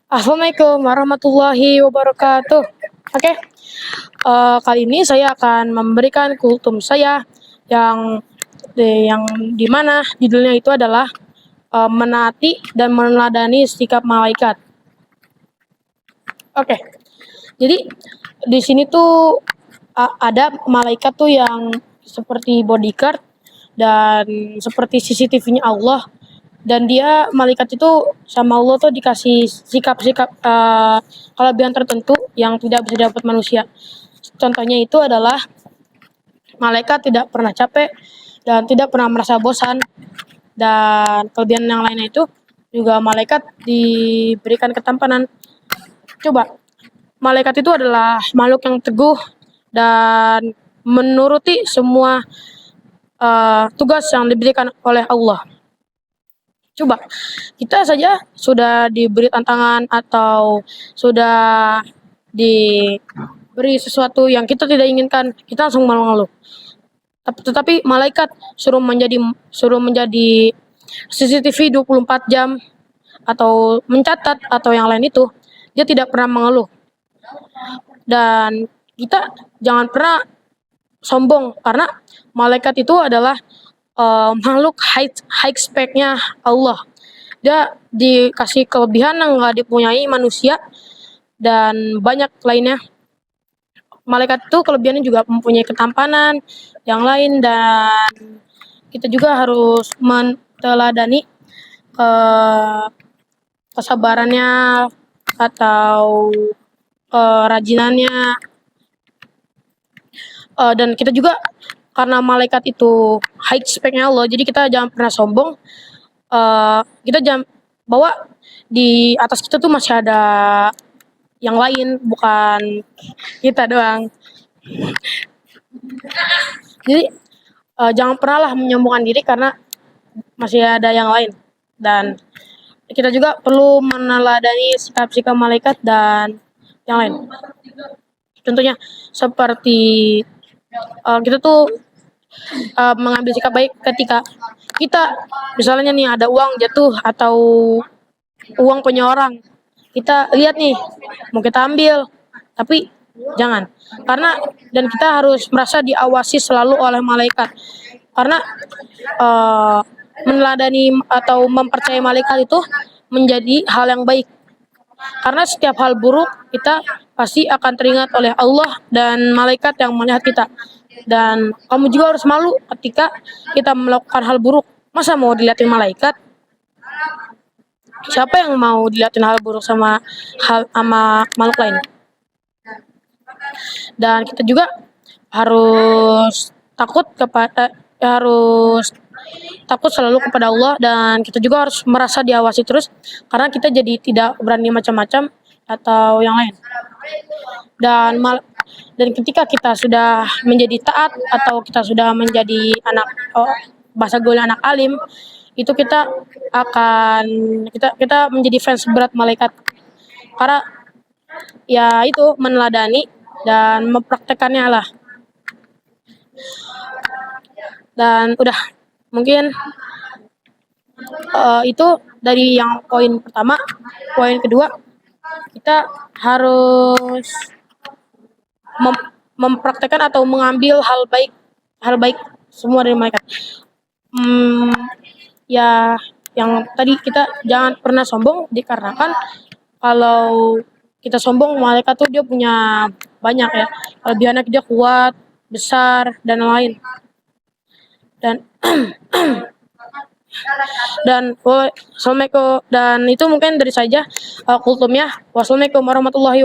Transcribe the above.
Assalamualaikum warahmatullahi wabarakatuh. Oke, kali ini saya akan memberikan kultum saya yang yang di mana judulnya itu adalah menaati dan meneladani sikap malaikat. Oke, jadi di sini tuh ada malaikat tuh yang seperti bodyguard dan seperti CCTV-nya Allah, dan dia malaikat itu sama Allah tuh dikasih sikap-sikap kelebihan tertentu yang tidak bisa dapat manusia. Contohnya itu adalah malaikat tidak pernah capek dan tidak pernah merasa bosan, dan kelebihan yang lainnya itu juga malaikat diberikan ketampanan. Coba, malaikat itu adalah makhluk yang teguh dan menuruti semua tugas yang diberikan oleh Allah. Coba, kita saja sudah diberi tantangan atau sudah diberi sesuatu yang kita tidak inginkan, kita langsung mengeluh. Tetapi malaikat suruh menjadi CCTV 24 jam atau mencatat atau yang lain itu, dia tidak pernah mengeluh. Dan kita jangan pernah sombong, karena malaikat itu adalah makhluk high spec-nya Allah. Dia dikasih kelebihan yang nggak dipunyai manusia dan banyak lainnya. Malaikat itu kelebihannya juga mempunyai ketampanan yang lain, dan kita juga harus meneladani kesabarannya atau kerajinannya. Dan kita juga, karena malaikat itu high spec-nya Allah, jadi kita jangan pernah sombong. Kita jangan bahwa di atas kita tuh masih ada yang lain, bukan kita doang. Jadi jangan pernah lah menyombongkan diri, karena masih ada yang lain. Dan kita juga perlu meneladani sikap-sikap malaikat dan yang lain. Contohnya seperti kita tuh mengambil sikap baik ketika kita misalnya nih ada uang jatuh atau uang punya orang, kita lihat nih mau kita ambil, tapi jangan, karena dan kita harus merasa diawasi selalu oleh malaikat, karena meneladani atau mempercayai malaikat itu menjadi hal yang baik, karena setiap hal buruk kita pasti akan teringat oleh Allah dan malaikat yang melihat kita. Dan kamu juga harus malu ketika kita melakukan hal buruk. Masa mau dilihatin malaikat? Siapa yang mau dilihatin hal buruk sama makhluk lain? Dan kita juga harus takut selalu kepada Allah, dan kita juga harus merasa diawasi terus, karena kita jadi tidak berani macam-macam atau yang lain. Dan ketika kita sudah menjadi taat atau kita sudah menjadi bahasa gaul anak alim, itu kita menjadi fans berat malaikat, karena ya itu meneladani dan mempraktekannya lah. Dan udah, mungkin itu dari yang poin pertama. Poin kedua, kita harus mempraktekkan atau mengambil hal baik semua dari malaikat. Ya, yang tadi kita jangan pernah sombong, dikarenakan kalau kita sombong, malaikat tuh dia punya banyak ya kelebihannya, dia kuat, besar, dan lain. Dan assalamualaikum, dan itu mungkin dari saja kultumnya. Wassalamualaikum warahmatullahi wabarakatuh.